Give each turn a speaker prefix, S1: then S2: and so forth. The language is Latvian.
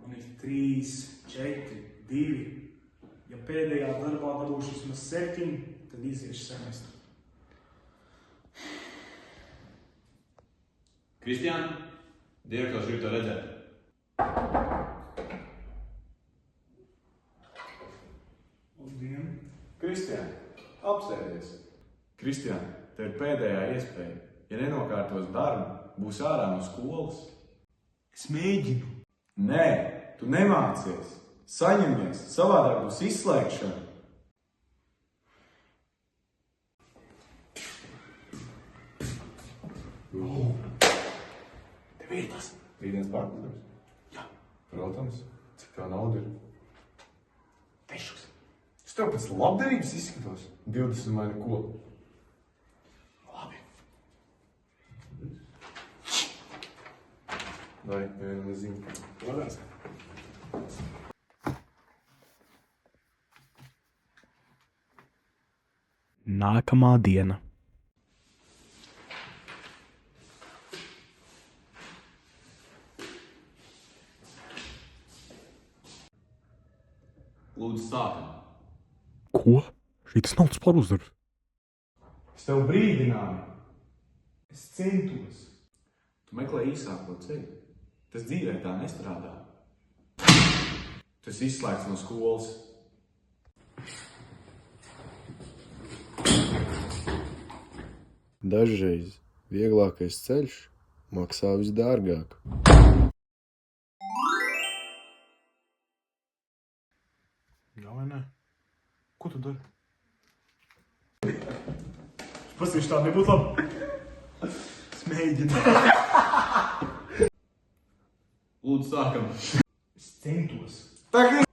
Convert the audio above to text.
S1: Man ir 3, 4, 2. Ja pēdējā darbā dabūšu vismaz 7, tad iziešu semestru.
S2: Kristiān, direktors grib to redzēt.
S1: Labdien!
S3: Kristiān, apsēdies.
S2: Kristiān, tev ir pēdējā iespēja. Ja nenokārtos darbu, būs ārā no skolas.
S1: Es mēģinu.
S2: Nē, tu nemācies. Saņemies, savādāk būs izslēgšana.
S1: Tev ir tas.
S3: Rītdienas pārbaudījums?
S1: Jā.
S3: Protams. Cik tev nauda ir?
S1: Tešus.
S3: Es tev pēc labdarības izskatos. 20 vai neko.
S1: Labi.
S3: Vai, nevienam nezinu.
S1: Labās. Nākamā diena.
S2: Lūdzu, sākam.
S1: Ko? Šis nav tas pāruzdarbs.
S3: Es tev brīdināju. Es centos.
S2: Tu meklē īsāko ceļu. Tas dzīvē tā nestrādā. Tu esi izslēgts no skolas.
S4: Dažreiz vieglākais ceļš maksā visdārgāk.
S1: Jā vai nē? Ko tu dari? Pasīšu tā nebūtu labi. Es mēģinu.
S2: Lūdzu, sākam.
S1: Es centos.
S3: Tagad